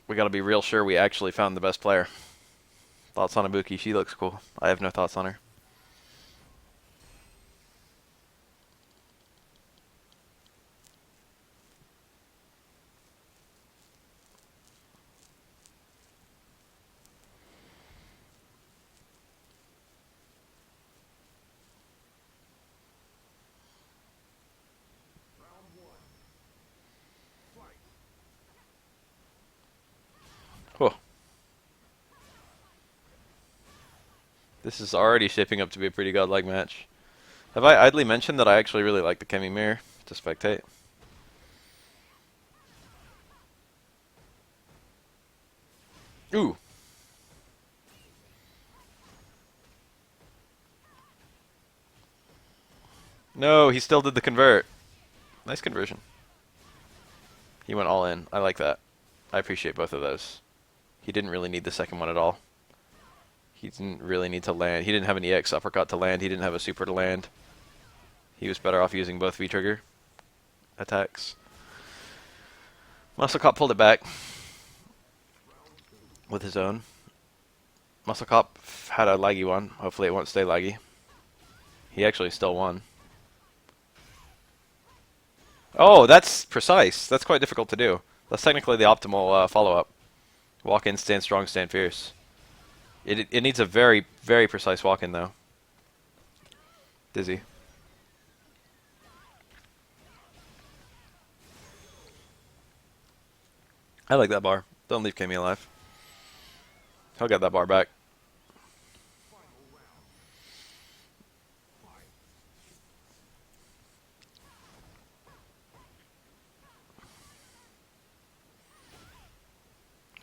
We gotta be real sure we actually found the best player. Thoughts on Ibuki? She looks cool. I have no thoughts on her. Whew. This is already shaping up to be a pretty godlike match. Have I idly mentioned that I actually really like the Kemi mirror to spectate? Ooh. No, he still did the convert. Nice conversion. He went all in. I like that. I appreciate both of those. He didn't really need the second one at all. He didn't really need to land. He didn't have an EX uppercut to land. He didn't have a super to land. He was better off using both V-trigger attacks. Muscle Cop pulled it back with his own. Muscle Cop had a laggy one. Hopefully it won't stay laggy. He actually still won. Oh, that's precise. That's quite difficult to do. That's technically the optimal follow-up. Walk in, stand strong, stand fierce. It needs a very, very precise walk-in, though. Dizzy. I like that bar. Don't leave Kami alive. He'll get that bar back.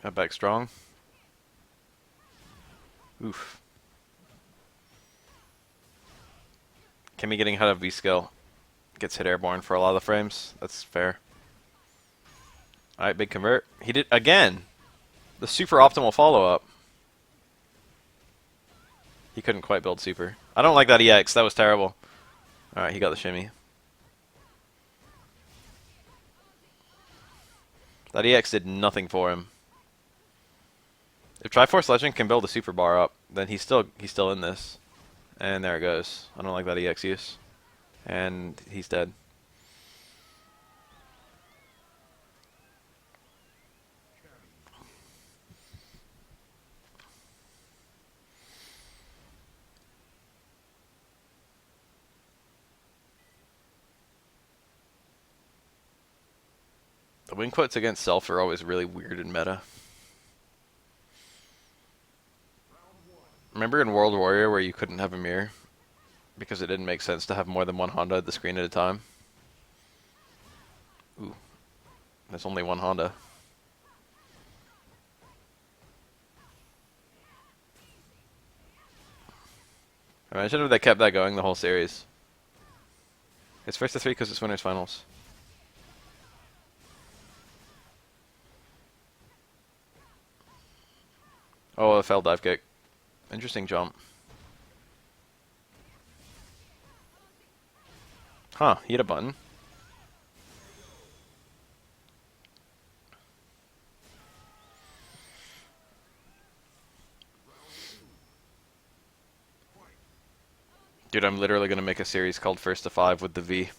Got back strong. Oof. Kami getting ahead of V-skill. Gets hit airborne for a lot of the frames. That's fair. Alright, big convert. He did again. The super optimal follow-up. He couldn't quite build super. I don't like that EX. That was terrible. Alright, he got the shimmy. That EX did nothing for him. If Triforce Legend can build a super bar up, then he's still in this. And there it goes. I don't like that EX use. And he's dead. The wing puts against self are always really weird in meta. Remember in World Warrior where you couldn't have a mirror? Because it didn't make sense to have more than one Honda at the screen at a time? Ooh. There's only one Honda. Imagine if they kept that going the whole series. It's first to three because it's winners finals. Oh, a failed dive kick. Interesting jump. Huh, he hit a button. Dude, I'm literally going to make a series called First to Five with the V.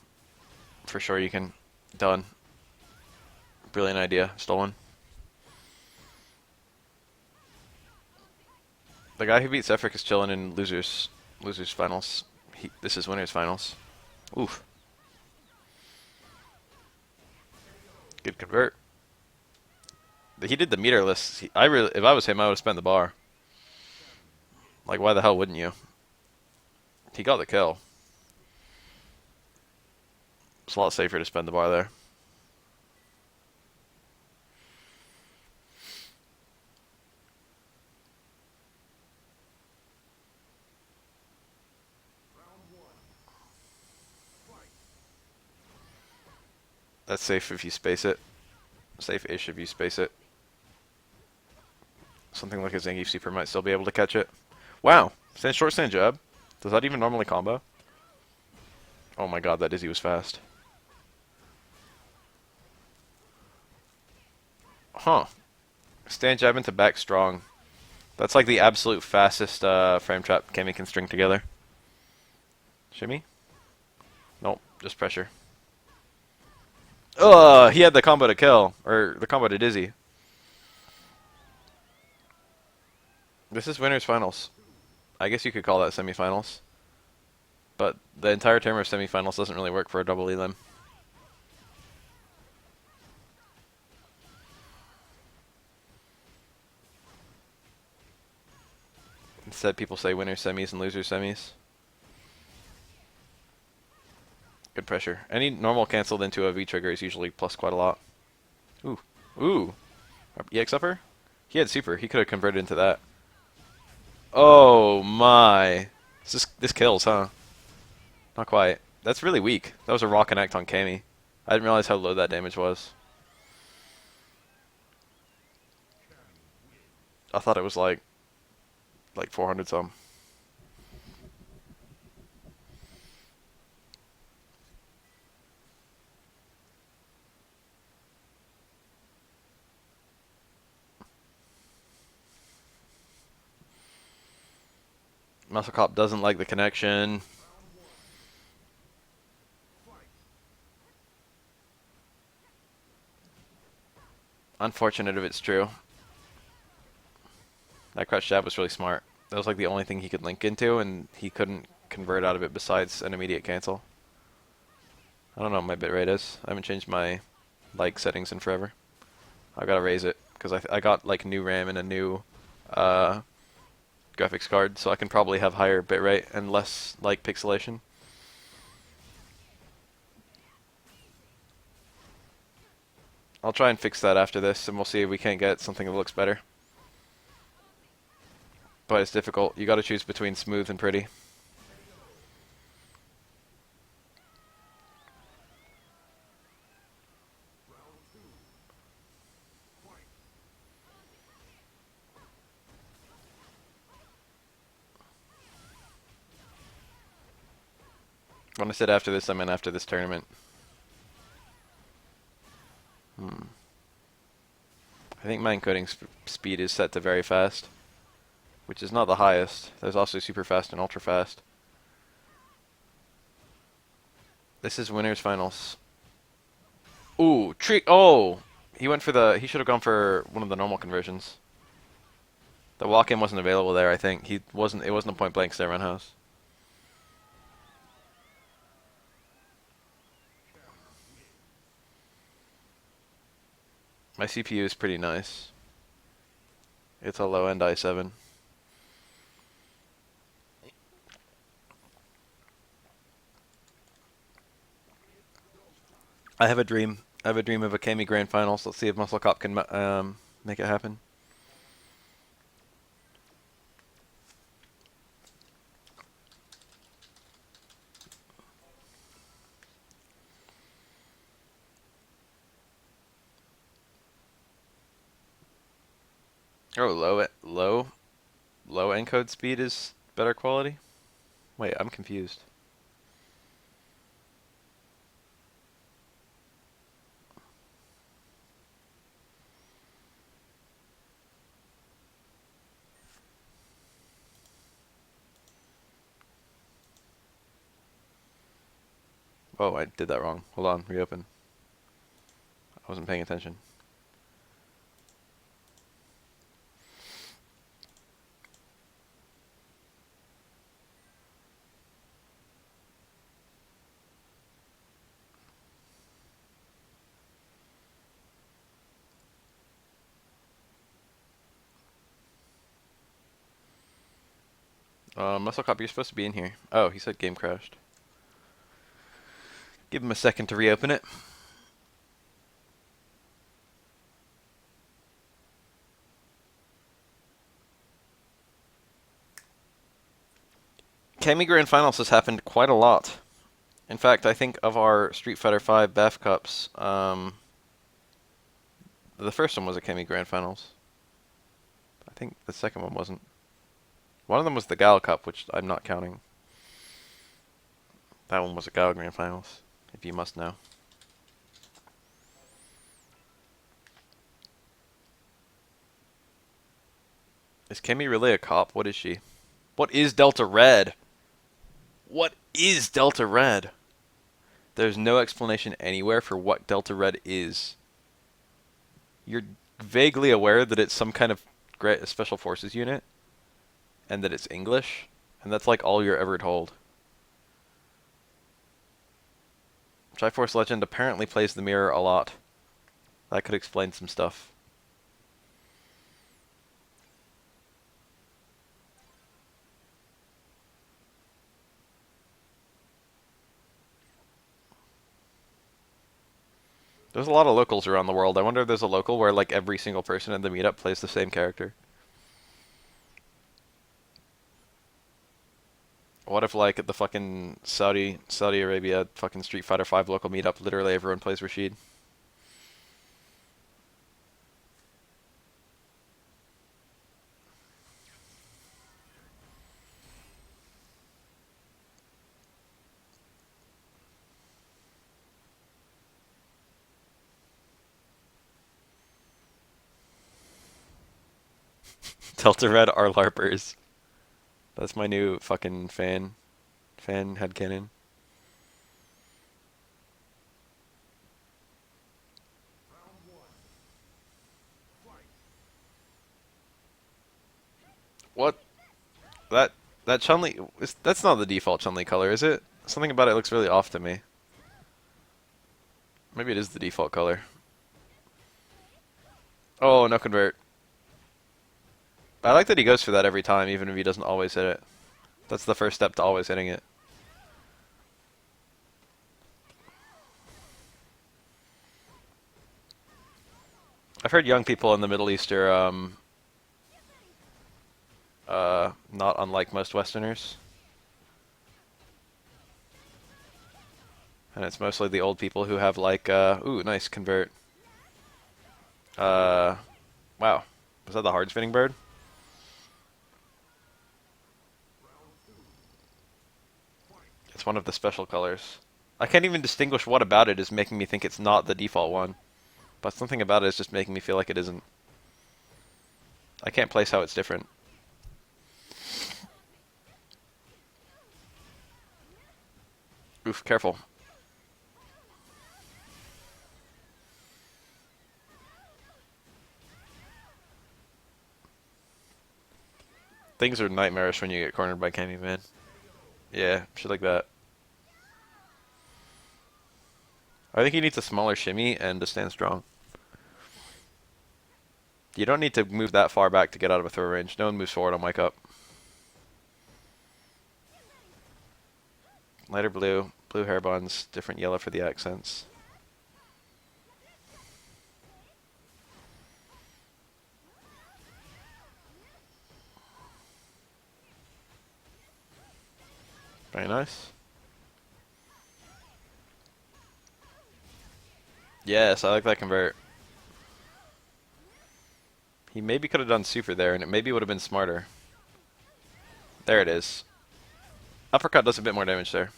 For sure you can. Done. Brilliant idea. Stolen. The guy who beat Zephyr is chilling in losers finals. This is winners finals. Oof. Good convert. He did the meterless. If I was him, I would have spent the bar. Like, why the hell wouldn't you? He got the kill. It's a lot safer to spend the bar there. That's safe if you space it. Safe-ish if you space it. Something like a Zangief Super might still be able to catch it. Wow. Stand short, stand jab. Does that even normally combo? Oh my god, that Dizzy was fast. Huh. Stand jab into back strong. That's like the absolute fastest frame trap Kami can string together. Shimmy? Nope, just pressure. Ugh, he had the combo to kill. Or the combo to dizzy. This is winners finals. I guess you could call that semifinals. But the entire term of semifinals doesn't really work for a double elim. Instead, people say winners semis and losers semis. Good pressure. Any normal canceled into a V trigger is usually plus quite a lot. Ooh. Ooh. EX upper? He had super. He could have converted into that. Oh my. This kills, huh? Not quite. That's really weak. That was a raw connect on Kami. I didn't realize how low that damage was. I thought it was like 400 some. Muscle Cop doesn't like the connection. Unfortunate if it's true. That crouch jab was really smart. That was like the only thing he could link into, and he couldn't convert out of it besides an immediate cancel. I don't know what my bitrate is. I haven't changed my like settings in forever. I gotta raise it because I got like new RAM and a new graphics card, so I can probably have higher bitrate and less like pixelation. I'll try and fix that after this, and we'll see if we can't get something that looks better. But it's difficult. You gotta choose between smooth and pretty. When I said after this, I meant after this tournament. I think my encoding speed is set to very fast, which is not the highest. There's also super fast and ultra fast. This is winners finals. Ooh, trick! Oh, he went for the. He should have gone for one of the normal conversions. The walk-in wasn't available there. I think he wasn't. It wasn't a point-blank stay roundhouse. My CPU is pretty nice. It's a low-end i7. I have a dream. I have a dream of a Kami Grand Finals. Let's see if Muscle Cop can make it happen. Oh, low encode speed is better quality? Wait, I'm confused. Oh, I did that wrong. Hold on, reopen. I wasn't paying attention. Muscle Cop, you're supposed to be in here. Oh, he said game crashed. Give him a second to reopen it. Kami Grand Finals has happened quite a lot. In fact, I think of our Street Fighter V Bafael Cups, the first one was a Kami Grand Finals. I think the second one wasn't. One of them was the Gal Cup, which I'm not counting. That one was a Gal Grand Finals, if you must know. Is Cammy really a cop? What is she? What is Delta Red? What is Delta Red? There's no explanation anywhere for what Delta Red is. You're vaguely aware that it's some kind of special forces unit and that it's English, and that's like all you're ever told. Triforce Legend apparently plays the mirror a lot. That could explain some stuff. There's a lot of locals around the world. I wonder if there's a local where like every single person in the meetup plays the same character. What if like at the fucking Saudi Arabia fucking Street Fighter 5 local meetup, literally everyone plays Rashid? Delta Red are LARPers. That's my new fucking fan headcanon. What? That that Chun-Li that's not the default Chun-Li color, is it? Something about it looks really off to me. Maybe it is the default color. Oh, no convert. I like that he goes for that every time, even if he doesn't always hit it. That's the first step to always hitting it. I've heard young people in the Middle East are not unlike most Westerners. And it's mostly the old people who have like, ooh, nice convert. Wow. Was that the hard spinning bird? It's one of the special colors. I can't even distinguish what about it is making me think it's not the default one. But something about it is just making me feel like it isn't. I can't place how it's different. Oof, careful. Things are nightmarish when you get cornered by Cammy, man. Yeah, shit like that. I think he needs a smaller shimmy and to stand strong. You don't need to move that far back to get out of a throw range. No one moves forward on wake up. Lighter blue, blue hair buns, different yellow for the accents. Very nice. Yes, I like that convert. He maybe could have done super there, and it maybe would have been smarter. There it is. Uppercut does a bit more damage there.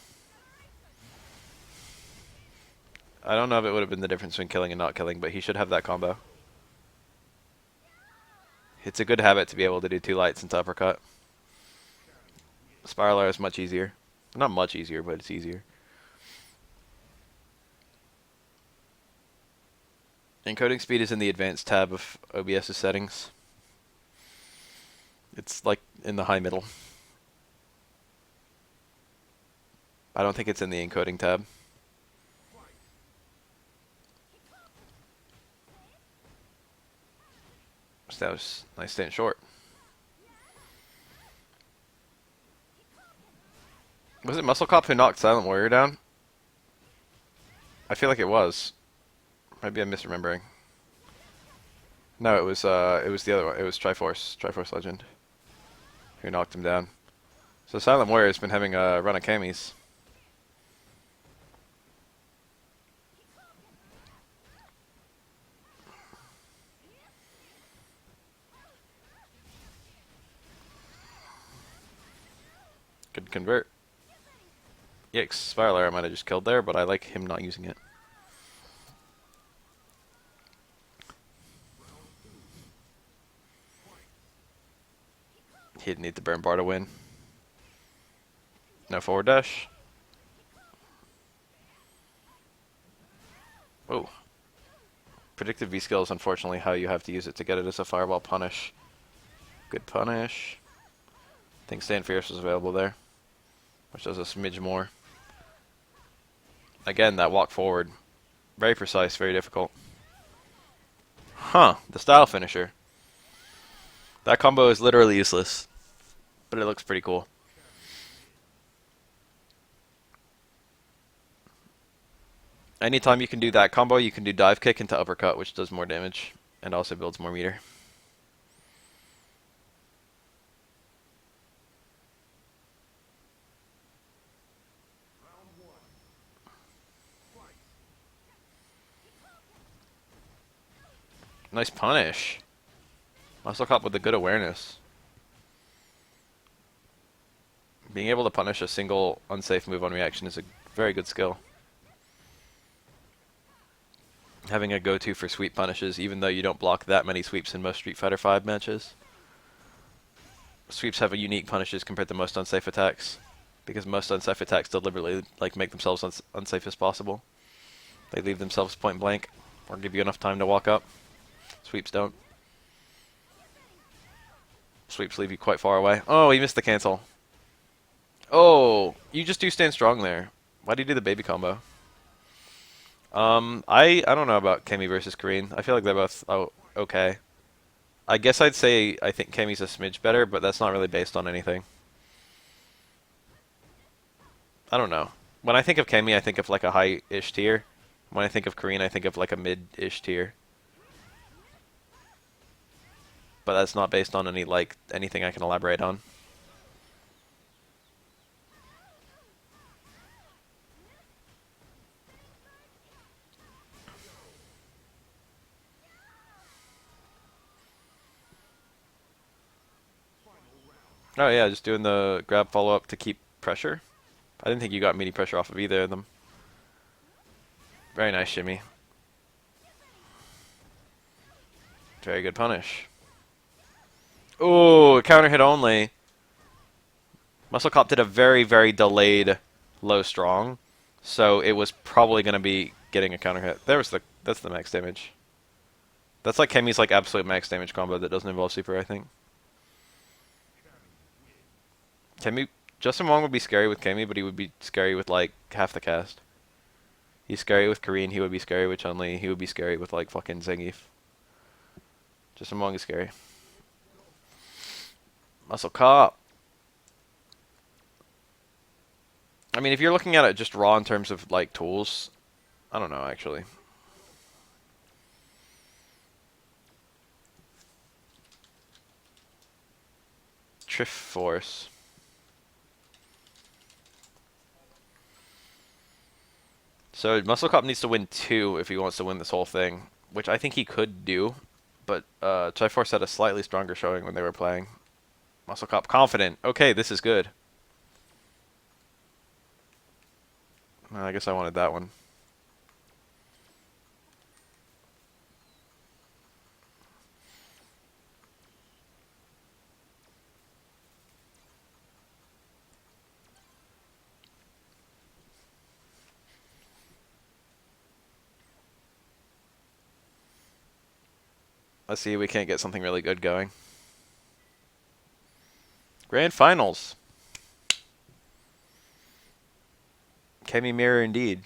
I don't know if it would have been the difference between killing and not killing, but he should have that combo. It's a good habit to be able to do two lights into uppercut. Spiral arrow is much easier. Not much easier, but it's easier. Encoding speed is in the advanced tab of OBS's settings. It's like in the high middle. I don't think it's in the encoding tab. So that was nice staying short. Was it Muscle Cop who knocked Silent Warrior down? I feel like it was. Maybe I'm misremembering. No, it was the other one. It was Triforce Legend, who knocked him down. So Silent Warrior's been having a run of camis. Good convert. Yikes, Spiral Arrow might have just killed there, but I like him not using it. He'd need the burn bar to win. No forward dash. Oh. Predictive V-skill is unfortunately how you have to use it to get it as a fireball punish. Good punish. I think Stand Fierce is available there, which does a smidge more. Again, that walk forward. Very precise, very difficult. Huh, the style finisher. That combo is literally useless, but it looks pretty cool. Anytime you can do that combo, you can do dive kick into uppercut, which does more damage and also builds more meter. Nice punish. Muscle Cop with a good awareness. Being able to punish a single unsafe move on reaction is a very good skill. Having a go-to for sweep punishes, even though you don't block that many sweeps in most Street Fighter V matches. Sweeps have a unique punishes compared to most unsafe attacks, because most unsafe attacks deliberately make themselves unsafe as possible. They leave themselves point blank, or give you enough time to walk up. Sweeps don't. Sweeps leave you quite far away. Oh, he missed the cancel. Oh, you just do stand strong there. Why do you do the baby combo? I don't know about Kemi versus Kareen. I feel like they're both okay. I guess I'd say I think Kemi's a smidge better, but that's not really based on anything. I don't know. When I think of Kemi, I think of like a high-ish tier. When I think of Kareen, I think of like a mid-ish tier. But that's not based on anything I can elaborate on. Oh yeah, just doing the grab follow-up to keep pressure. I didn't think you got meaty pressure off of either of them. Very nice shimmy. Very good punish. Ooh, counter hit only. Muscle Cop did a very, very delayed low strong, so it was probably going to be getting a counter hit. That's the max damage. That's like Kemi's absolute max damage combo that doesn't involve super, I think. Justin Wong would be scary with Kemi, but he would be scary with half the cast. He's scary with Kareen, he would be scary with Chun-Li, he would be scary with fucking Zangief. Justin Wong is scary. Muscle Cop. I mean, if you're looking at it just raw in terms of tools, I don't know actually. Triforce. So Muscle Cop needs to win 2 if he wants to win this whole thing, which I think he could do, but Triforce had a slightly stronger showing when they were playing. Muscle Cop confident. Okay, this is good. I guess I wanted that one. Let's see if we can't get something really good going. Grand Finals. Kemi Mirror indeed.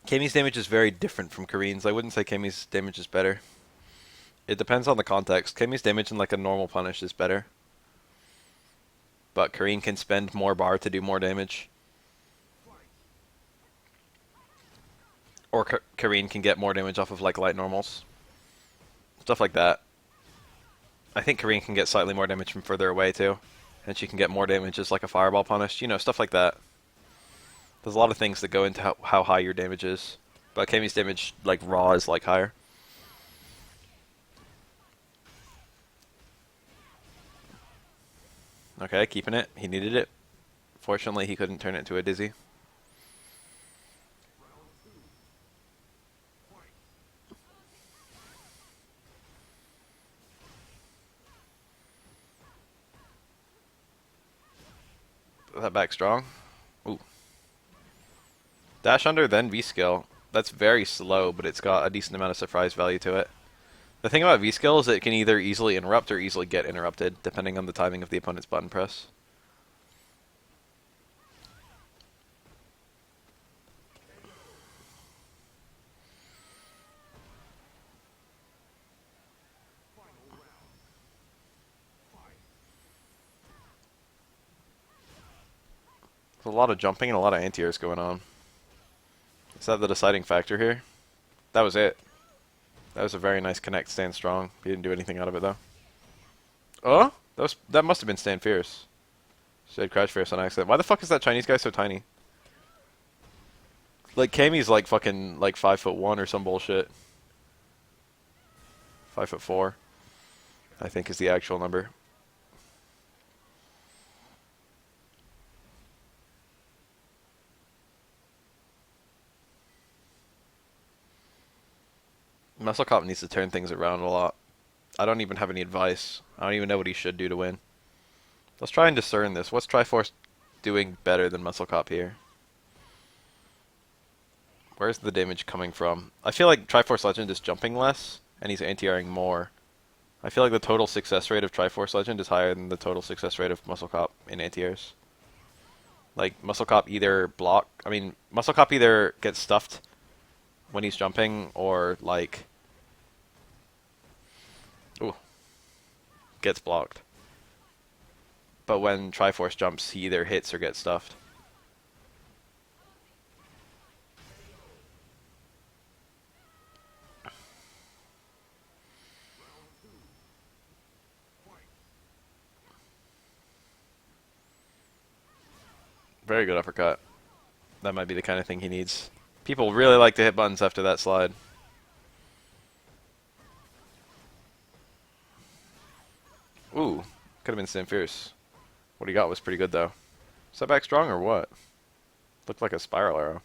Kami's damage is very different from Kareen's. I wouldn't say Kami's damage is better. It depends on the context. Kami's damage in a normal punish is better. But Kareen can spend more bar to do more damage. Or Kareen can get more damage off of light normals. Stuff like that. I think Kareen can get slightly more damage from further away too. And she can get more damage as a fireball punish. You know, stuff like that. There's a lot of things that go into how high your damage is. But Kami's damage, raw, is higher. Okay, keeping it. He needed it. Fortunately, he couldn't turn it into a dizzy. That back strong. Ooh. Dash under, then V-skill. That's very slow, but it's got a decent amount of surprise value to it. The thing about V-skill is it can either easily interrupt or easily get interrupted, depending on the timing of the opponent's button press. There's a lot of jumping and a lot of anti-airs going on. Is that the deciding factor here? That was it. That was a very nice connect, stand strong. He didn't do anything out of it though. Oh? That must have been stand fierce. Said crouch fierce on accident. Why the fuck is that Chinese guy so tiny? Like Kami's like fucking like 5'1" or some bullshit. 5'4", I think is the actual number. Muscle Cop needs to turn things around a lot. I don't even have any advice. I don't even know what he should do to win. Let's try and discern this. What's Triforce doing better than Muscle Cop here? Where's the damage coming from? I feel like Triforce Legend is jumping less, and he's anti-airing more. I feel like the total success rate of Triforce Legend is higher than the total success rate of Muscle Cop in anti-airs. Like, Muscle Cop either Muscle Cop either gets stuffed when he's jumping, or, like, ooh, gets blocked. But when Triforce jumps, he either hits or gets stuffed. Very good uppercut. That might be the kind of thing he needs. People really like to hit buttons after that slide. Ooh, could have been Stand Fierce. What he got was pretty good though. Is that back strong or what? Looked like a spiral arrow.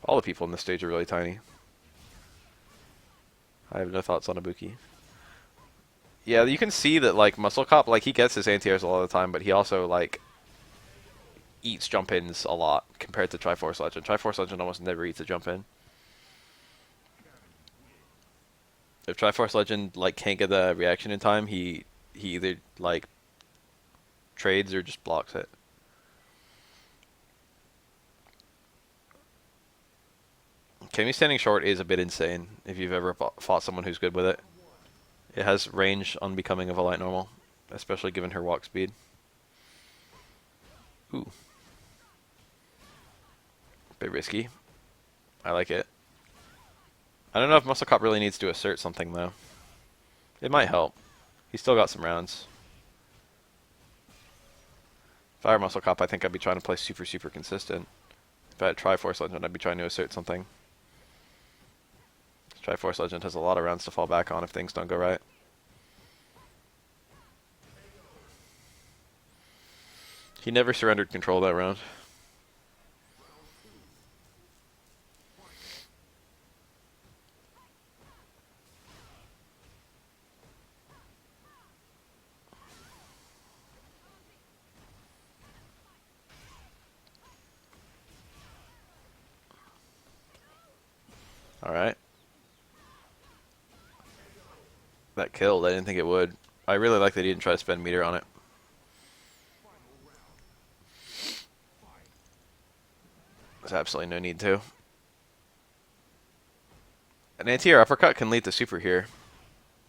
All the people in this stage are really tiny. I have no thoughts on Ibuki. Yeah, you can see that like Muscle Cop, like he gets his anti-airs a lot of the time, but he also like eats jump-ins a lot compared to Triforce Legend. Triforce Legend almost never eats a jump-in. If Triforce Legend like can't get the reaction in time, he either like trades or just blocks it. Kami standing short is a bit insane if you've ever fought someone who's good with it. It has range unbecoming of a light normal, especially given her walk speed. Ooh. Bit risky. I like it. I don't know if Muscle Cop really needs to assert something, though. It might help. He's still got some rounds. If I were Muscle Cop, I think I'd be trying to play super consistent. If I had Triforce Legend, I'd be trying to assert something. Triforce Legend has a lot of rounds to fall back on if things don't go right. He never surrendered control that round. Alright. That killed. I didn't think it would. I really like that he didn't try to spend meter on it. There's absolutely no need to. An anti-air uppercut can lead to super here.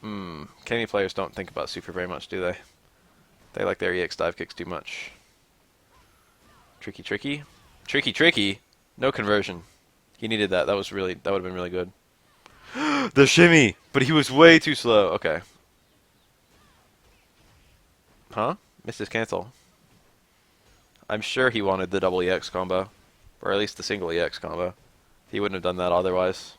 Kami players don't think about super very much, do they? They like their EX dive kicks too much. Tricky. Tricky. No conversion. He needed that. That would have been really good. The shimmy! But he was way too slow. Okay. Huh? Missed his cancel. I'm sure he wanted the double EX combo. Or at least the single EX combo. He wouldn't have done that otherwise.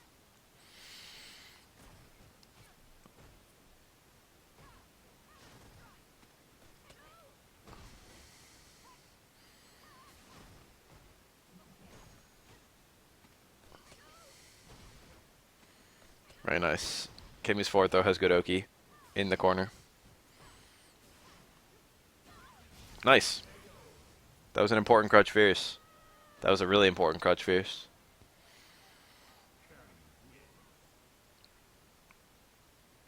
Very nice. Kimmy's forward throw has good Oki in the corner. Nice. That was an important crutch fierce. That was a really important crutch fierce.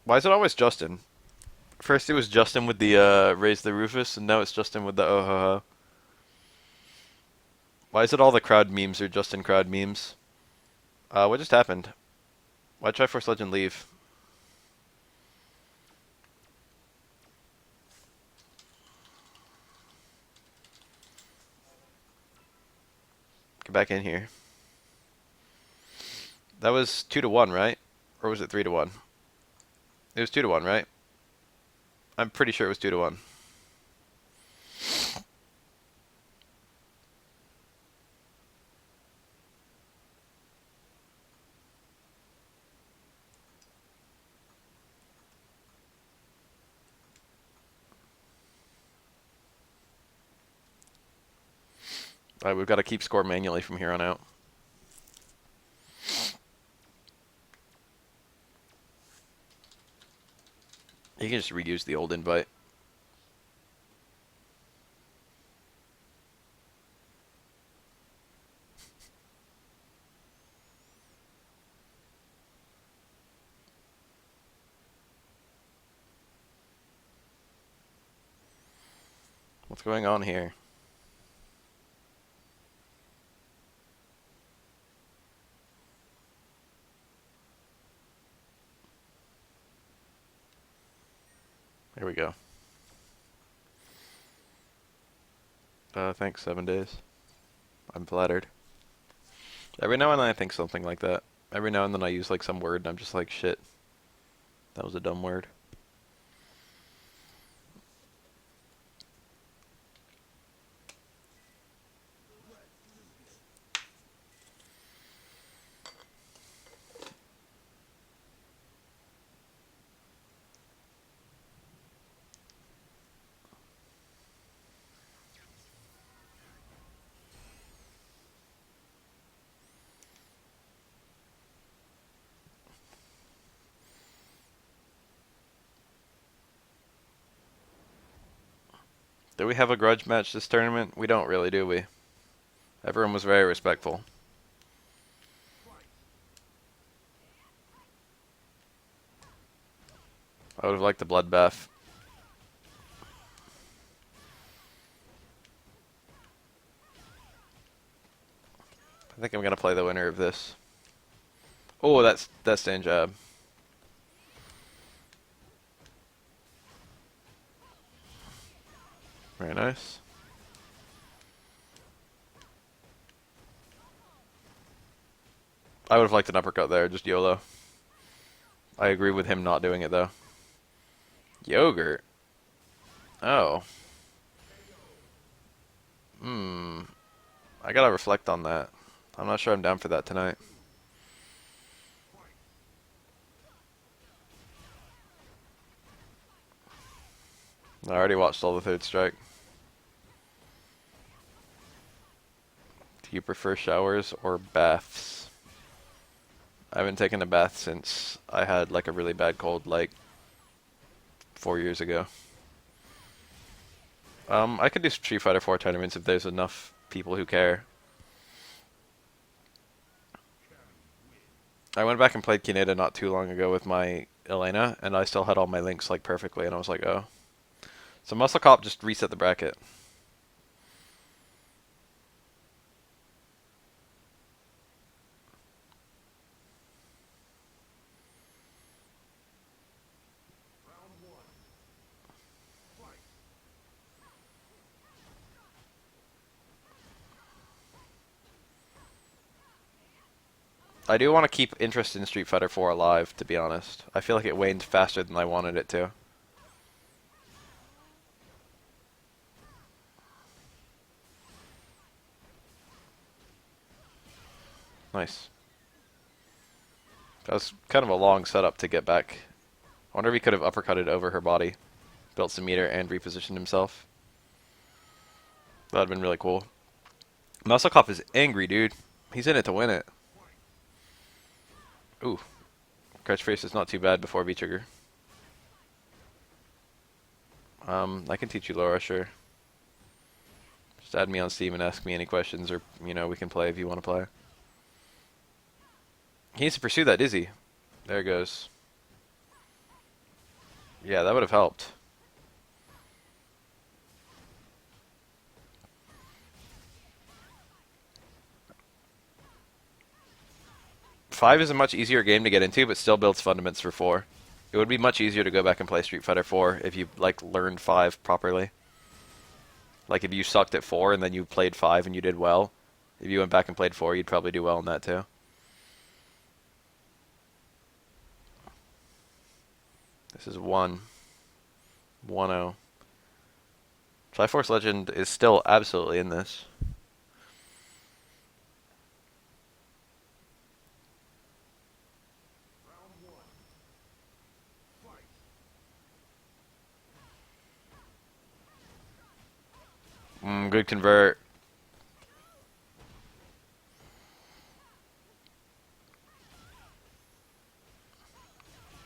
Why is it always Justin? First it was Justin with the raise the Rufus, and now it's Justin with the oh ho ho. Why is it all the crowd memes are Justin crowd memes? What just happened? Why'd Triforce Legend leave? Get back in here. That was 2-1, right? Or was it 3-1? It was 2-1, right? I'm pretty sure it was 2-1. Alright, we've got to keep score manually from here on out. You can just reuse the old invite. What's going on here? Here we go. Thanks, 7 days. I'm flattered. Every now and then I think something like that. Every now and then I use like some word and I'm just like, shit. That was a dumb word. Do we have a grudge match this tournament? We don't really, do we? Everyone was very respectful. I would have liked the bloodbath. I think I'm gonna play the winner of this. Oh, that's stand jab. Very nice. I would have liked an uppercut there, just YOLO. I agree with him not doing it though. Yogurt. Oh. I gotta reflect on that. I'm not sure I'm down for that tonight. I already watched all the Third Strike. Do you prefer showers or baths? I haven't taken a bath since I had like a really bad cold like 4 years ago. I could do Street Fighter 4 tournaments if there's enough people who care. I went back and played Kineda not too long ago with my Elena, and I still had all my links like perfectly, and I was like, oh. So Muscle Cop just reset the bracket. I do want to keep interest in Street Fighter 4 alive, to be honest. I feel like it waned faster than I wanted it to. Nice. That was kind of a long setup to get back. I wonder if he could have uppercutted over her body, built some meter, and repositioned himself. That would have been really cool. Muscle Cop is angry, dude. He's in it to win it. Ooh. Crouch face is not too bad before B trigger. I can teach you Laura, sure. Just add me on Steam and ask me any questions, or, you know, we can play if you want to play. He needs to pursue that dizzy. There it goes. Yeah, that would have helped. Five is a much easier game to get into, but still builds fundamentals for 4. It would be much easier to go back and play Street Fighter 4 if you, like, learned 5 properly. Like, if you sucked at 4 and then you played 5 and you did well, if you went back and played 4, you'd probably do well in that too. This is 1. 1-0. Triforce Legend is still absolutely in this. Good convert.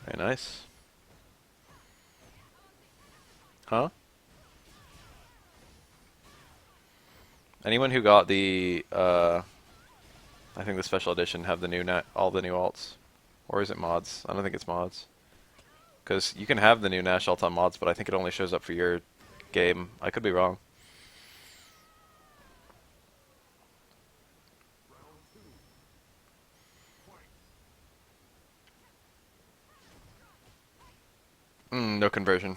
Very nice. Huh? Anyone who got the, I think the special edition have the new all the new alts. Or is it mods? I don't think it's mods. Because you can have the new Nash alt on mods, but I think it only shows up for your game. I could be wrong. No conversion.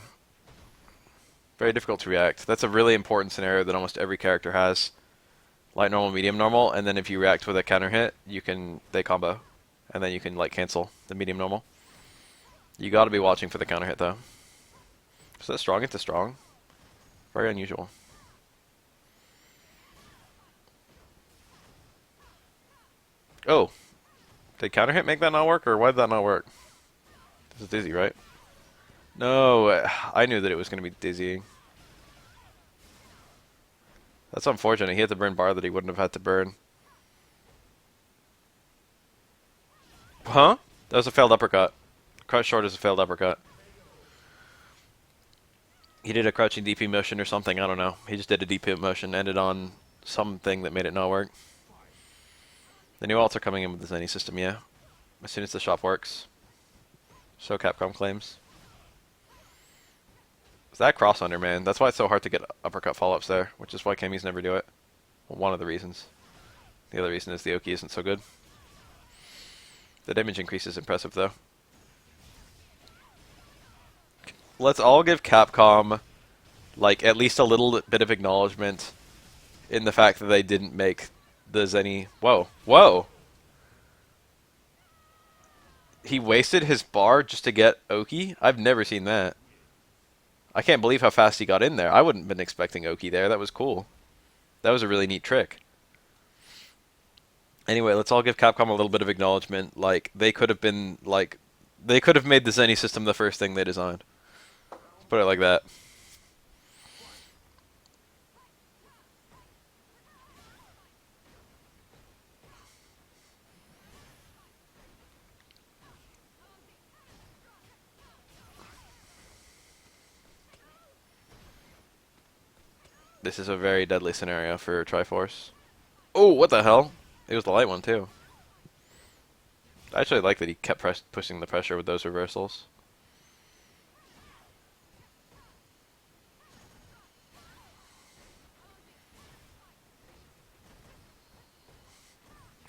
Very difficult to react. That's a really important scenario that almost every character has. Light normal, medium normal, and then if you react with a counter hit, they combo. And then you can like cancel the medium normal. You gotta be watching for the counter hit though. So that's strong into strong. Very unusual. Oh. Did counter hit make that not work, or why did that not work? This is dizzy, right? No, I knew that it was going to be dizzying. That's unfortunate. He had to burn bar that he wouldn't have had to burn. Huh? That was a failed uppercut. Crouch short is a failed uppercut. He did a crouching DP motion or something, I don't know. He just did a DP motion, ended on something that made it not work. The new alts are coming in with the Zenny system, yeah. As soon as the shop works. So Capcom claims. That cross under, man. That's why it's so hard to get uppercut follow-ups there, which is why Cammys never do it. Well, one of the reasons. The other reason is the Oki isn't so good. The damage increase is impressive, though. Let's all give Capcom, like, at least a little bit of acknowledgement in the fact that they didn't make the Zenny... Whoa. Whoa! He wasted his bar just to get Oki? I've never seen that. I can't believe how fast he got in there. I wouldn't have been expecting Oki there. That was cool. That was a really neat trick. Anyway, let's all give Capcom a little bit of acknowledgement. Like, they could have been, like... They could have made the Zenny system the first thing they designed. Let's put it like that. This is a very deadly scenario for Triforce. Oh, what the hell? It was the light one, too. I actually like that he kept pushing the pressure with those reversals.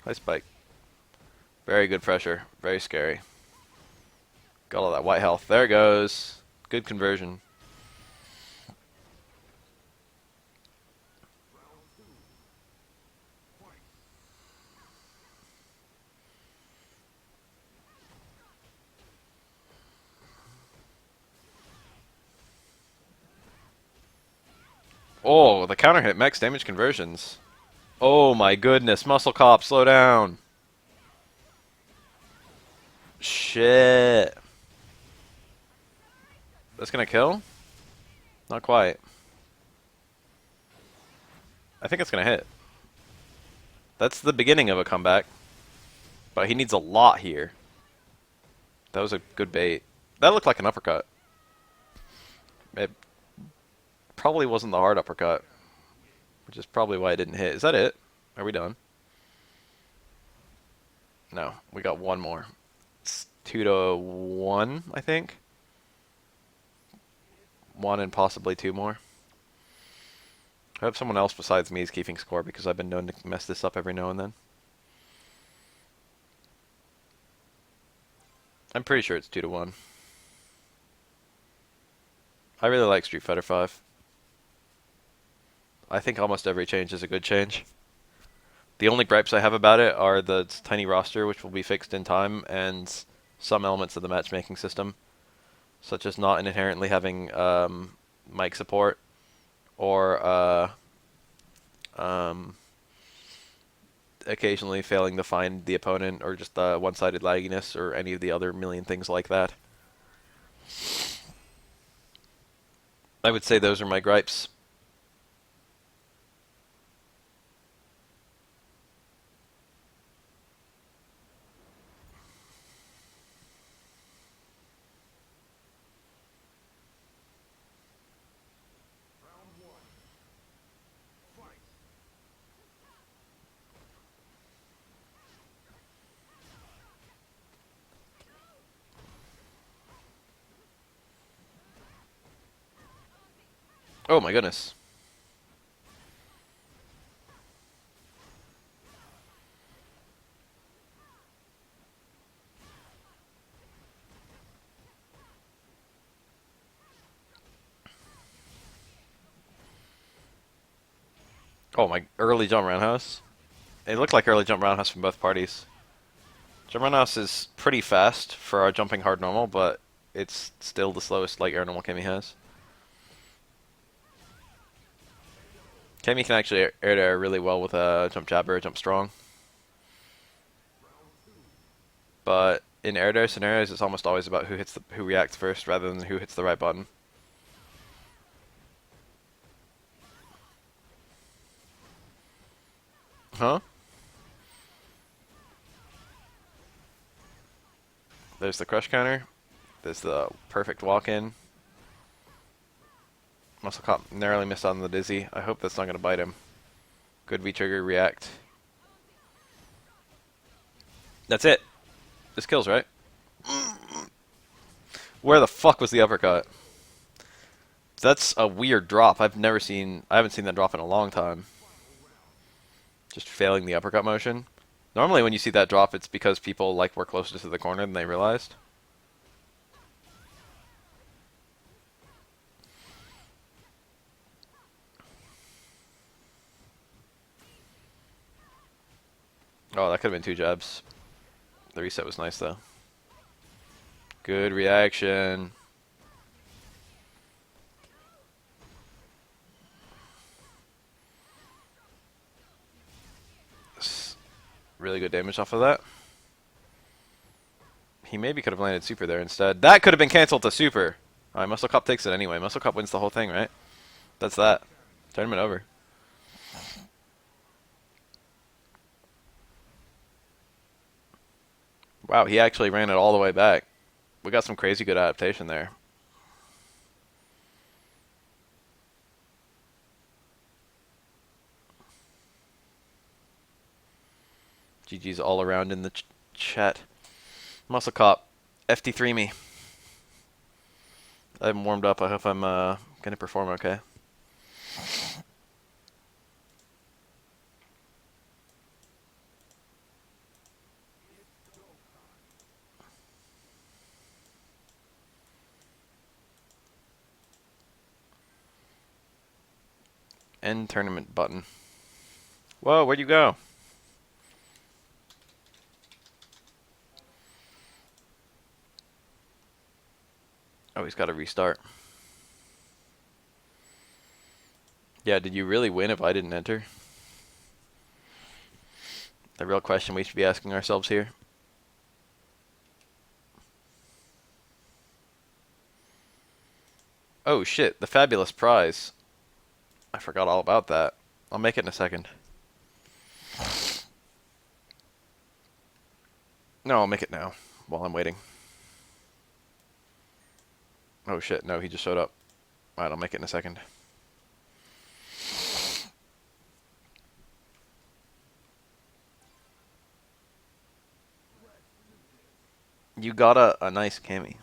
High spike. Very good pressure. Very scary. Got all that white health. There it goes. Good conversion. Oh, the counter hit max damage conversions. Oh my goodness, Muscle Cop, slow down. Shit. That's gonna kill? Not quite. I think it's gonna hit. That's the beginning of a comeback. But he needs a lot here. That was a good bait. That looked like an uppercut. It probably wasn't the hard uppercut, which is probably why it didn't hit. Is that it? Are we done? No, we got one more. It's 2-1, I think. One and possibly two more. I hope someone else besides me is keeping score because I've been known to mess this up every now and then. I'm pretty sure it's 2-1. I really like Street Fighter V. I think almost every change is a good change. The only gripes I have about it are the tiny roster, which will be fixed in time, and some elements of the matchmaking system, such as not inherently having mic support or occasionally failing to find the opponent, or just one-sided lagginess, or any of the other million things like that. I would say those are my gripes. Oh my goodness. Oh my, early jump roundhouse. It looked like early jump roundhouse from both parties. Jump roundhouse is pretty fast for our jumping hard normal, but it's still the slowest like air normal Kemi has. Kemi can actually air to air really well with a jump jab or a jump strong. But in air to air scenarios, it's almost always about who reacts first rather than who hits the right button. Huh? There's the crush counter. There's the perfect walk-in. Muscle cop narrowly missed on the dizzy. I hope that's not going to bite him. Good V-trigger react. That's it. This kills, right? Where the fuck was the uppercut? That's a weird drop. I haven't seen that drop in a long time. Just failing the uppercut motion. Normally when you see that drop, it's because people like were closer to the corner than they realized. Oh, that could have been two jabs. The reset was nice though. Good reaction. Really good damage off of that. He maybe could have landed super there instead. That could have been cancelled to super. Alright, Muscle Cop takes it anyway. Muscle Cop wins the whole thing, right? That's that. Tournament over. Wow, he actually ran it all the way back. We got some crazy good adaptation there. GG's all around in the chat. Muscle Cop, FT3 me. I haven't warmed up. I hope I'm gonna perform okay. End tournament button. Whoa, where'd you go? Oh, he's got to restart. Yeah, did you really win if I didn't enter? The real question we should be asking ourselves here. Oh shit, the fabulous prize. I forgot all about that. I'll make it in a second. No, I'll make it now, while I'm waiting. Oh shit, no, he just showed up. Alright, I'll make it in a second. You got a nice cami.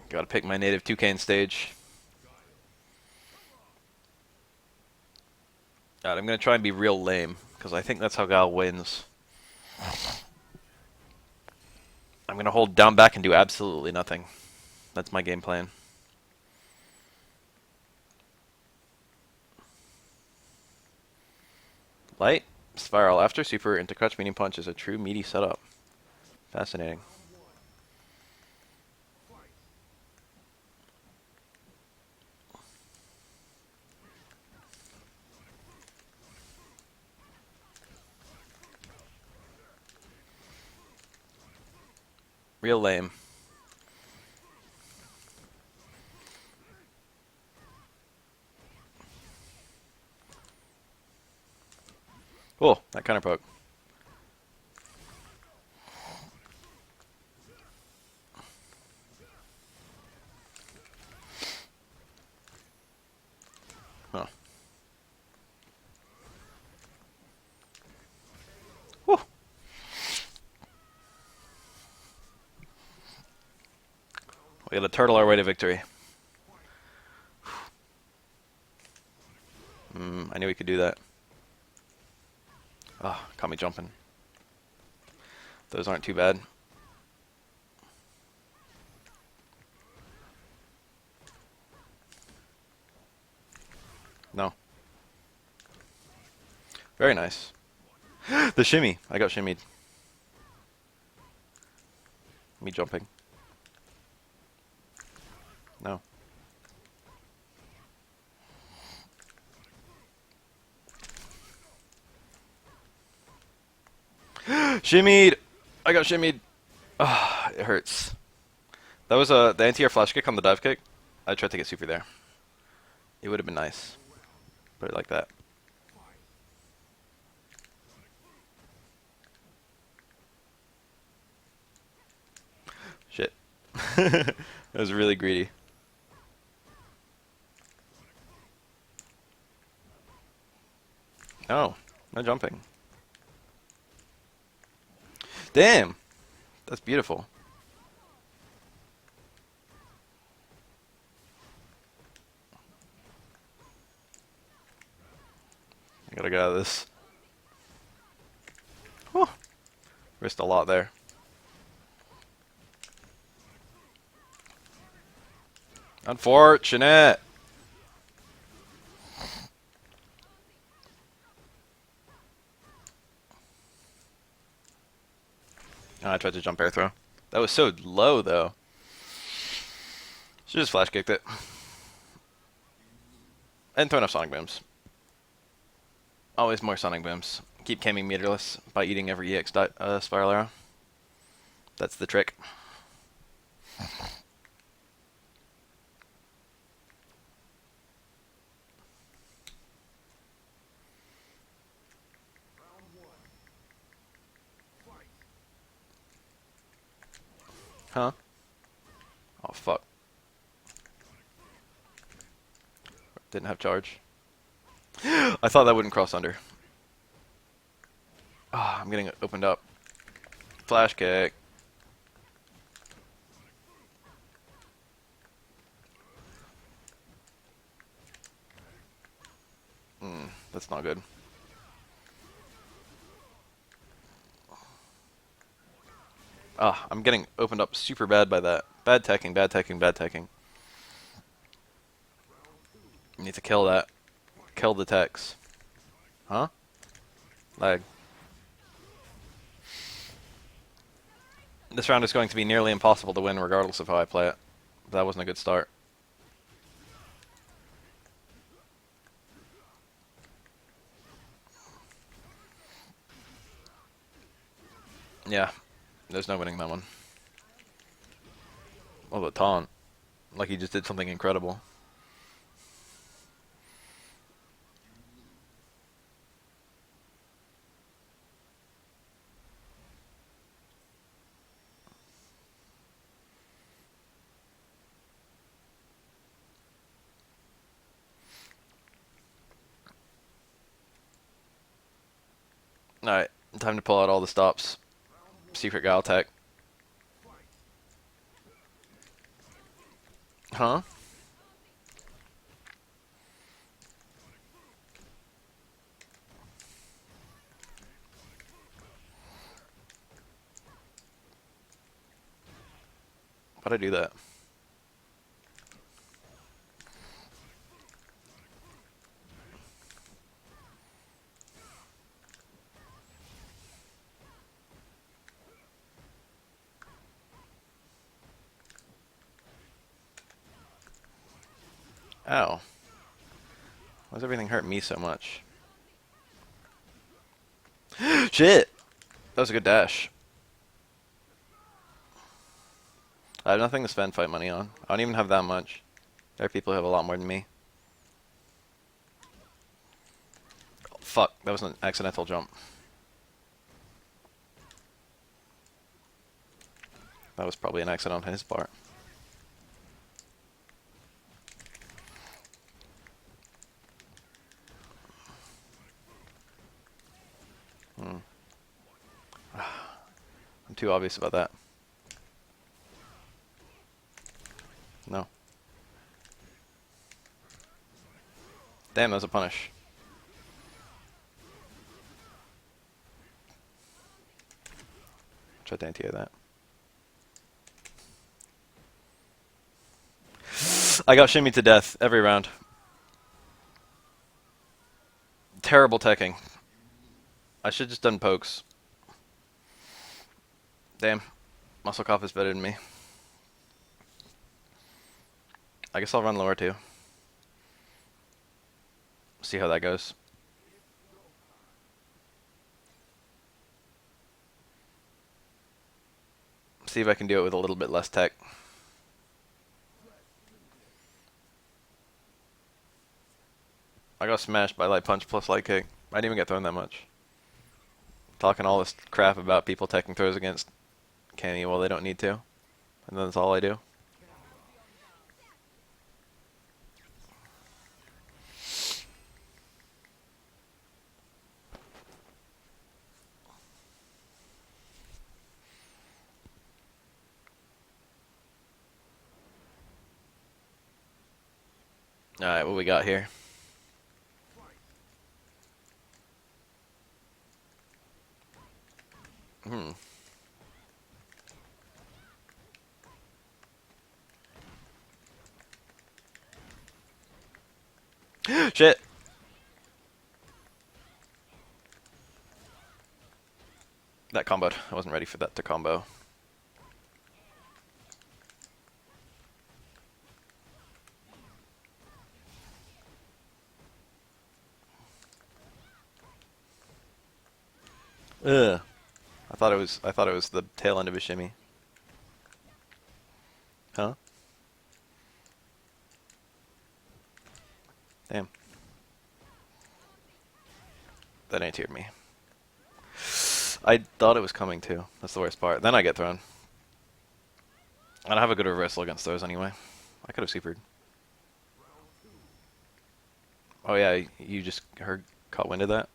Gotta pick my native 2K stage. Alright, I'm gonna try and be real lame, because I think that's how Gal wins. I'm gonna hold down back and do absolutely nothing. That's my game plan. Light, spiral after super into crutch medium punch is a true meaty setup. Fascinating. Real lame. Cool, that counter poke. Huh. Whew. We gotta turtle our way to victory. I knew we could do that. Ah, oh, caught me jumping. Those aren't too bad. No. Very nice. The shimmy. I got shimmied. Me jumping. No. Shimmied! I got shimmied. Ah, it hurts. That was the anti-air flash kick on the dive kick. I tried to get super there. It would have been nice. Put it like that. Shit. That was really greedy. Oh, no jumping. Damn! That's beautiful. I gotta get out of this. Whew. Risked a lot there. Unfortunate! Oh, I tried to jump air throw. That was so low, though. Should just flash kicked it. And throw enough sonic booms. Always more sonic booms. Keep camming meterless by eating every EX spiral arrow. That's the trick. Huh? Oh, fuck. Didn't have charge. I thought that wouldn't cross under. Ah, oh, I'm getting opened up. Flash kick. That's not good. Ah, I'm getting opened up super bad by that. Bad teching, bad teching, bad teching. You need to kill that. Kill the techs. Huh? Lag. This round is going to be nearly impossible to win regardless of how I play it. That wasn't a good start. Yeah. There's no winning that one. Oh, the taunt. Like he just did something incredible. Time to pull out all the stops. Secret guile tech. Huh? Why'd I do that? Ow. Why does everything hurt me so much? Shit! That was a good dash. I have nothing to spend fight money on. I don't even have that much. There are people who have a lot more than me. Oh, fuck, that was an accidental jump. That was probably an accident on his part. I'm too obvious about that. No. Damn, that was a punish. Tried to anti-air that. I got shimmied to death every round. Terrible teching. I should just done pokes. Damn. Muscle Cop is better than me. I guess I'll run lower too. See how that goes. See if I can do it with a little bit less tech. I got smashed by light punch plus light kick. I didn't even get thrown that much. Talking all this crap about people taking throws against Kenny while they don't need to. And then that's all I do. Alright, what we got here? Shit! That comboed. I wasn't ready for that to combo. Ugh. I thought it was the tail end of a shimmy. Huh? Damn. That anti-aired me. I thought it was coming too. That's the worst part. Then I get thrown. I don't have a good reversal against those anyway. I could have supered. Oh yeah, you just caught wind of that?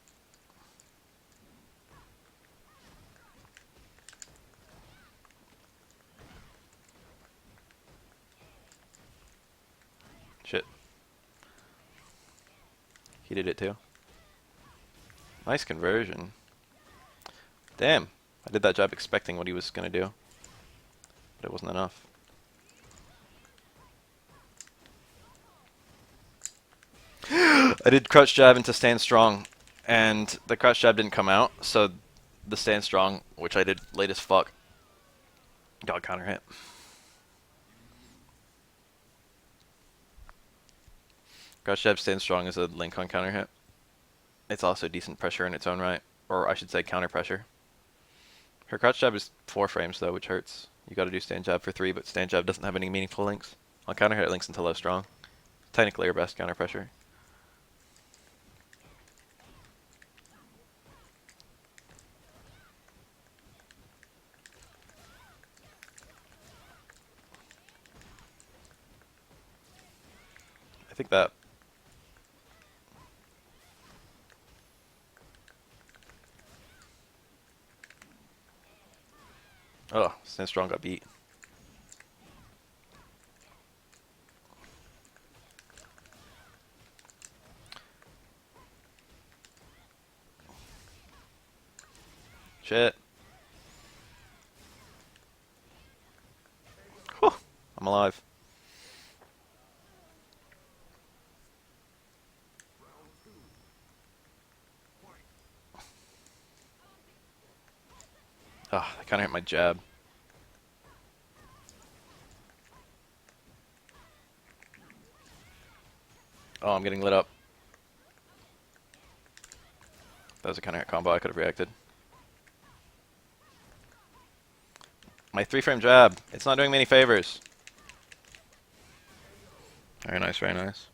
Shit. He did it too. Nice conversion. Damn. I did that job expecting what he was going to do. But it wasn't enough. I did crouch jab into stand strong, and the crouch jab didn't come out, so the stand strong, which I did late as fuck, got counter hit. Crouch jab stand strong is a link on counter hit. It's also decent pressure in its own right, or I should say counter pressure. Her crouch jab is 4 frames though, which hurts. You gotta do stand jab for 3, but stand jab doesn't have any meaningful links. On counter hit, it links into low strong. Technically her best counter pressure. I think that Stand Strong got beat. Shit. Whew. I'm alive. Oh, I kind of hit my jab. Oh, I'm getting lit up. That was a kind of combo I could have reacted. My 3-frame jab. It's not doing me any favors. Very nice, very nice.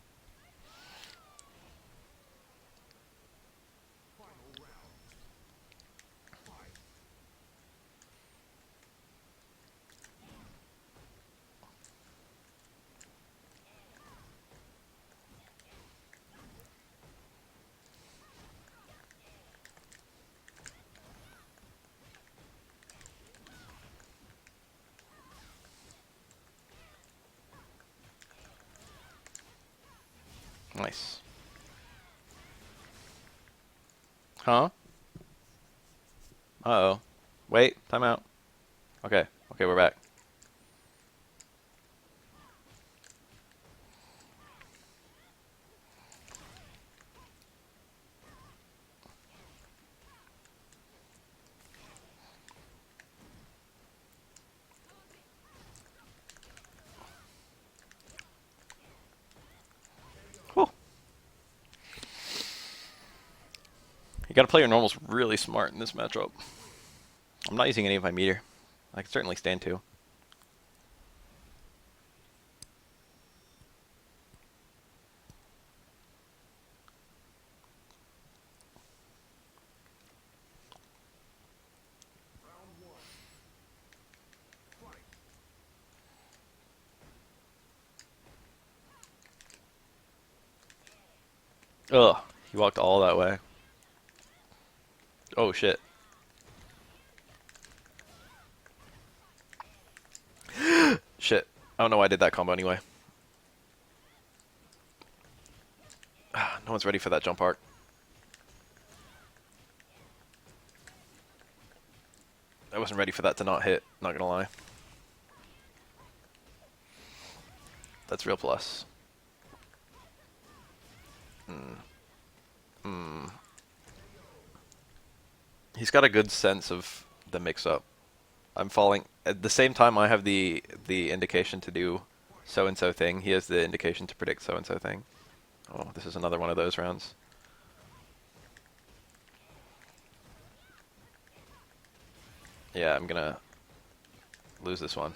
Nice. Huh? Uh-oh. Wait, time out. Okay, okay, we're back. Whew. You gotta play your normals really smart in this matchup. I'm not using any of my meter. I can certainly stand to. Ugh, he walked all that way. Oh shit. Shit. I don't know why I did that combo anyway. No one's ready for that jump arc. I wasn't ready for that to not hit, not gonna lie. That's real plus. He's got a good sense of the mix-up. I'm falling at the same time I have the indication to do so and so thing. He has the indication to predict so and so thing. Oh, this is another one of those rounds. Yeah, I'm gonna lose this one.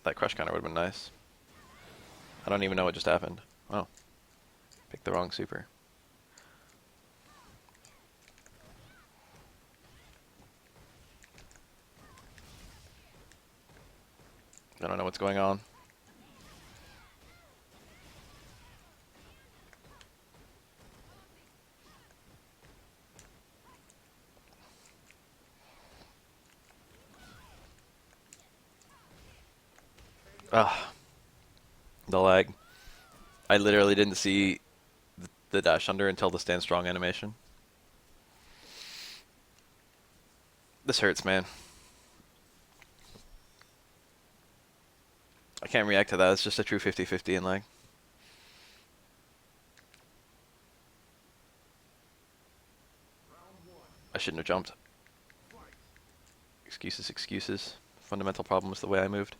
That crush counter would have been nice. I don't even know what just happened. Oh, picked the wrong super. I don't know what's going on. Ah, the lag. I literally didn't see the dash under until the stand strong animation. This hurts, man. I can't react to that. It's just a true 50-50 in lag. I shouldn't have jumped. Excuses, excuses. Fundamental problem was the way I moved.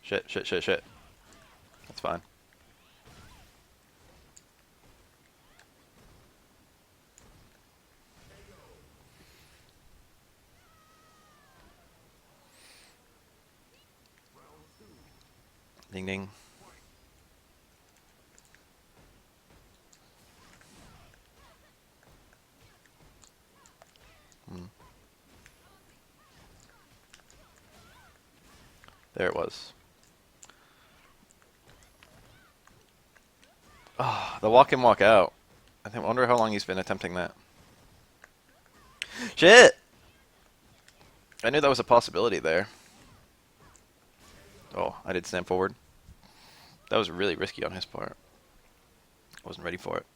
Shit, shit, shit, shit. That's fine. Ding ding. There it was. Ah, the walk in, walk out. I wonder how long he's been attempting that. Shit! I knew that was a possibility there. Oh, I did stand forward. That was really risky on his part. I wasn't ready for it.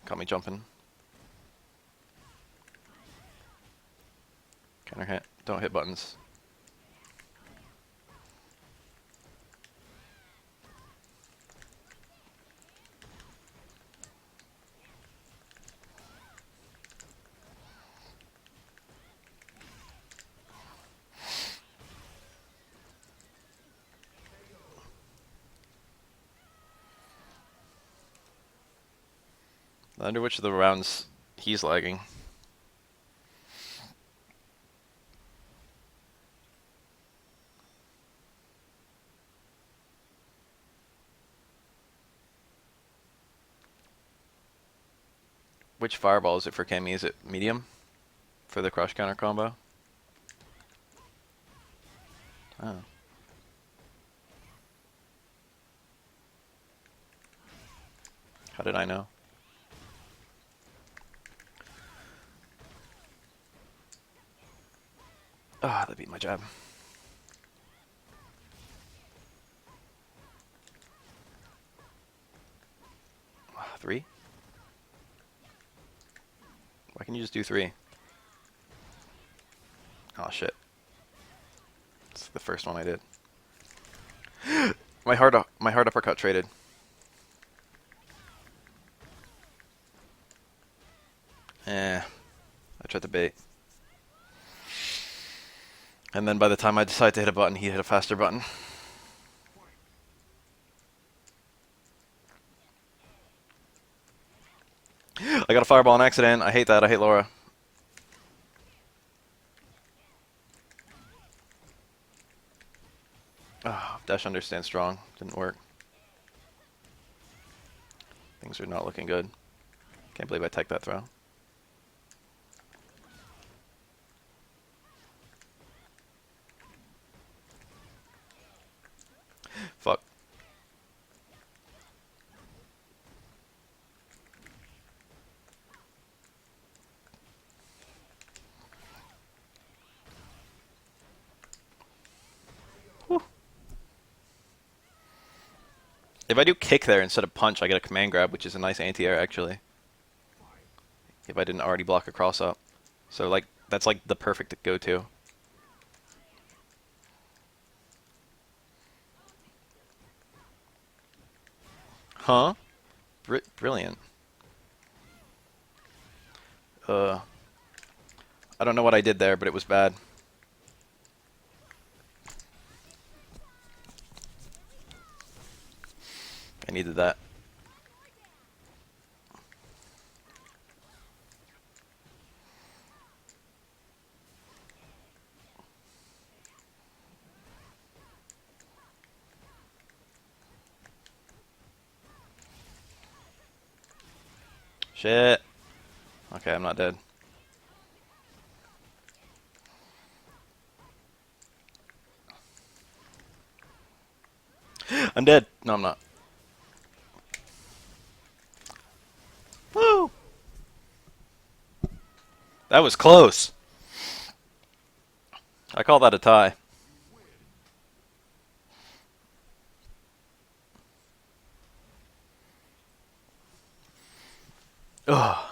Caught me jumping. Counter hit. Don't hit buttons. I wonder which of the rounds he's lagging. Which fireball is it for Cammy? Is it medium? For the crush counter combo? Oh. How did I know? Ah, that beat my jab. Three? Why can you just do three? Oh shit. It's the first one I did. my hard uppercut traded. I tried to bait. And then by the time I decided to hit a button, he hit a faster button. I got a fireball on accident. I hate that. I hate Laura. Oh, dash under, stand strong. Didn't work. Things are not looking good. Can't believe I teched that throw. Fuck. Whew. If I do kick there instead of punch, I get a command grab, which is a nice anti-air, actually. If I didn't already block a cross-up. So, like, that's like the perfect go-to. Huh? Brilliant. I don't know what I did there, but it was bad. I needed that. Shit. Okay, I'm not dead. I'm dead. No, I'm not. Woo! That was close. I call that a tie. Ugh.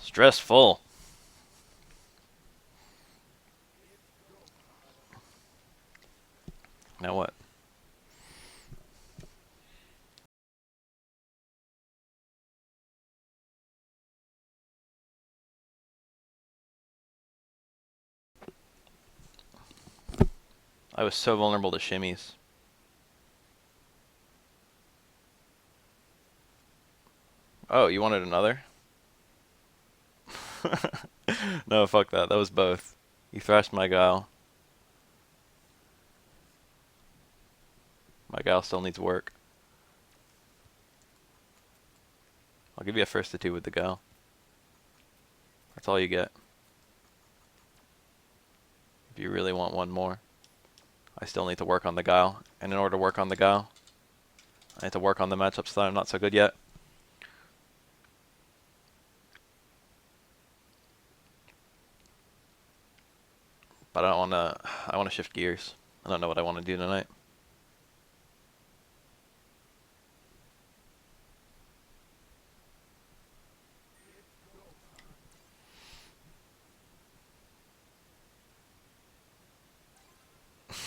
Stressful. Now what? I was so vulnerable to shimmies. Oh, you wanted another? No, fuck that. That was both. You thrashed my guile. My gal still needs work. I'll give you a first to two with the gal. That's all you get. If you really want one more. I still need to work on the guile. And in order to work on the guile, I need to work on the matchups that I'm not so good yet. But I want to shift gears. I don't know what I want to do tonight.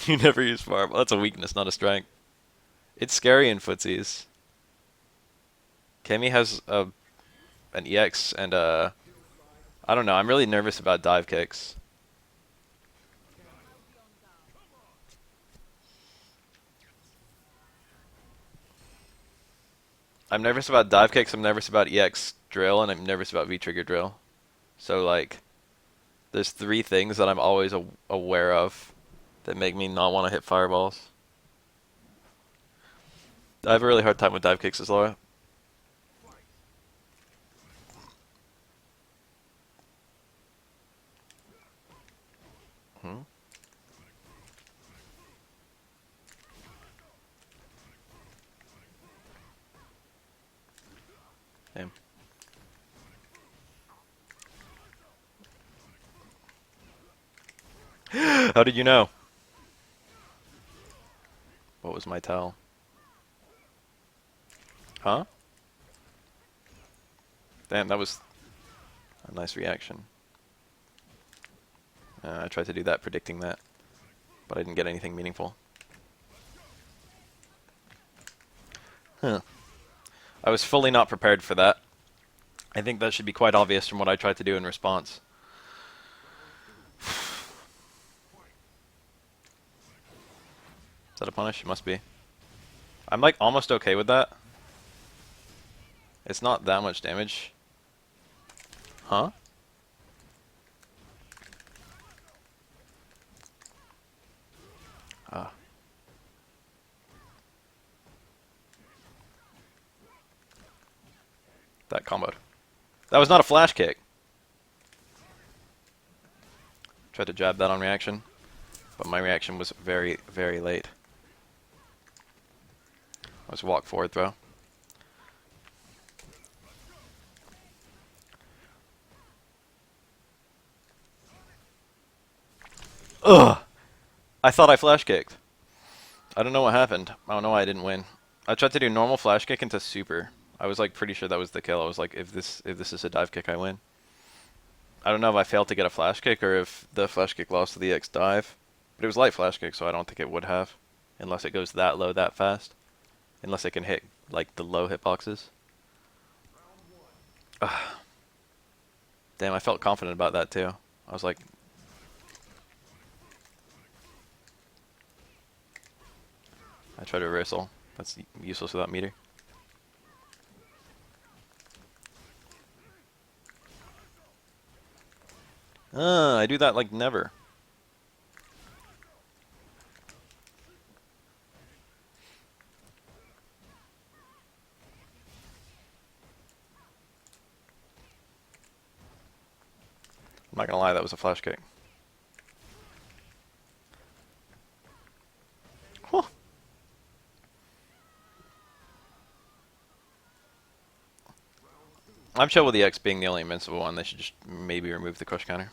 You never use fireball. That's a weakness, not a strength. It's scary in footsies. Cammy has an EX and I don't know. I'm really nervous about dive kicks. I'm nervous about dive kicks, I'm nervous about EX drill, and I'm nervous about V-trigger drill. So, like, there's three things that I'm always aware of that make me not want to hit fireballs. I have a really hard time with dive kicks as Laura. Hmm? Damn. How did you know? What was my tell? Huh? Damn, that was a nice reaction. I tried to do that, predicting that, but I didn't get anything meaningful. Huh. I was fully not prepared for that. I think that should be quite obvious from what I tried to do in response. Is that a punish? It must be. I'm like almost okay with that. It's not that much damage. Huh? Ah. That comboed. That was not a flash kick. Tried to jab that on reaction, but my reaction was very, very late. I was walk forward throw. Ugh! I thought I flash kicked. I don't know what happened. I don't know why I didn't win. I tried to do normal flash kick into super. I was like pretty sure that was the kill. I was like, if this is a dive kick, I win. I don't know if I failed to get a flash kick or if the flash kick lost to the X dive. But it was light flash kick, so I don't think it would have. Unless it goes that low that fast. Unless it can hit like the low hitboxes. Ugh. Damn, I felt confident about that too. I was like, I tried reversal. That's useless without meter. I do that like never. I'm not gonna lie, that was a flash kick. Huh. I'm chill with the X being the only invincible one. They should just maybe remove the crush counter.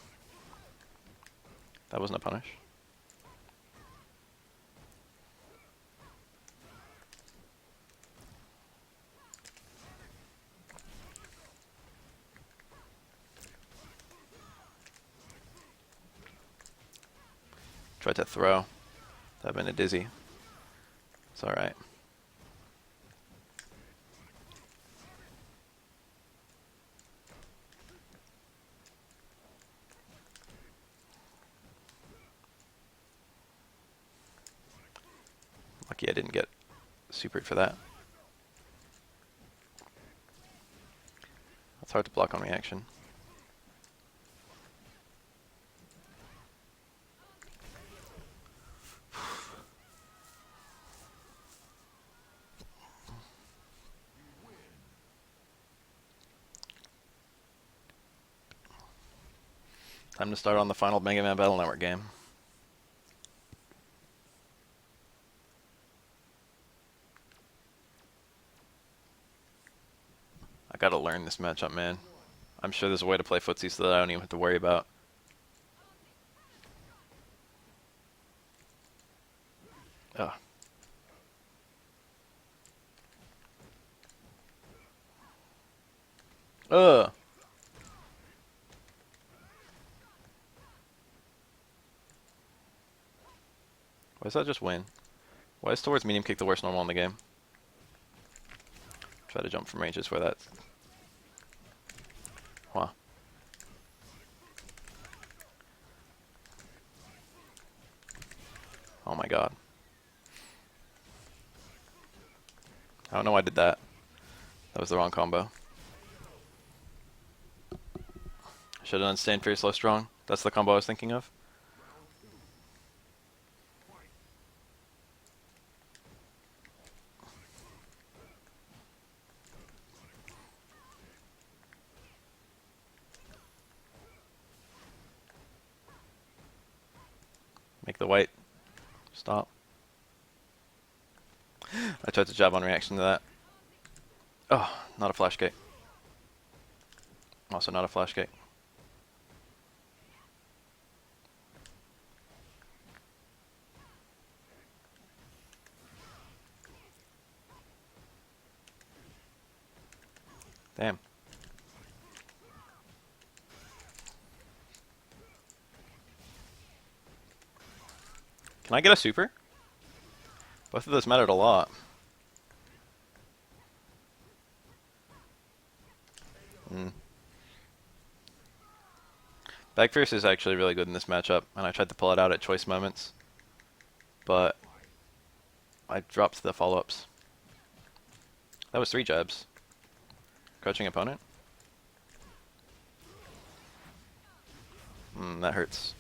That wasn't a punish. Tried to throw. That'd been a dizzy. It's alright. Lucky I didn't get supered for that. It's hard to block on reaction. Time to start on the final Mega Man Battle Network game. I gotta learn this matchup, man. I'm sure there's a way to play footsie so that I don't even have to worry about. Ugh. Ugh. Why does that just win? Why is towards medium kick the worst normal in the game? Try to jump from ranges where that. Wow. Oh my god. I don't know why I did that. That was the wrong combo. Should have done stand fierce low strong. That's the combo I was thinking of. Make the white stop. I tried to jab on reaction to that. Oh, not a flash kick. Also not a flash kick. Damn. Can I get a super? Both of those mattered a lot. Back fierce is actually really good in this matchup, and I tried to pull it out at choice moments, but I dropped the follow-ups. That was 3 jabs. Crouching opponent? That hurts.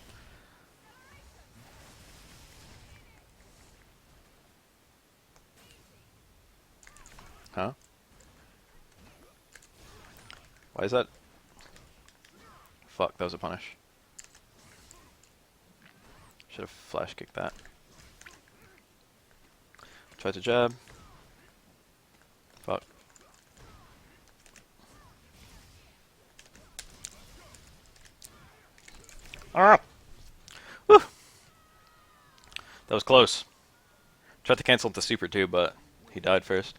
Huh? Why is that? Fuck, that was a punish. Should have flash kicked that. Tried to jab. Fuck. Ah! Woo! That was close. Tried to cancel the super too, but he died first.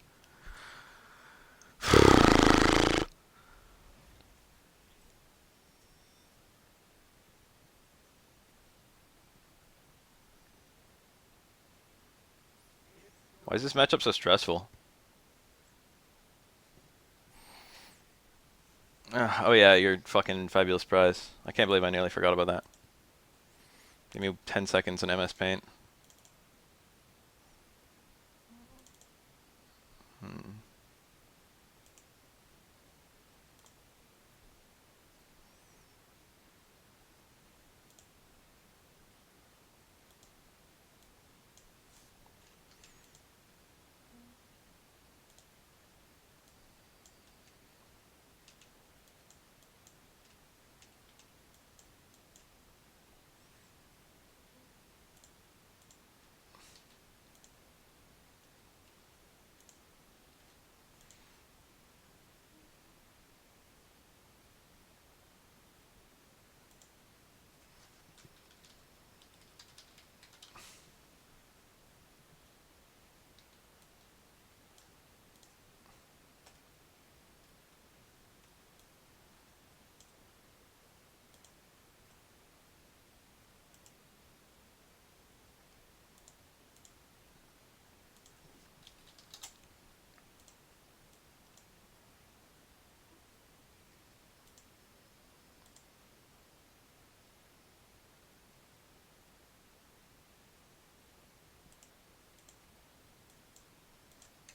Why is this matchup so stressful? Oh yeah, your fucking fabulous prize. I can't believe I nearly forgot about that. Give me 10 seconds in MS Paint.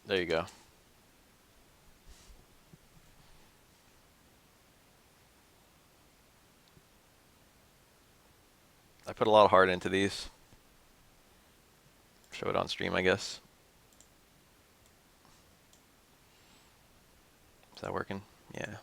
There you go. I put a lot of heart into these. Show it on stream, I guess. Is that working? Yeah.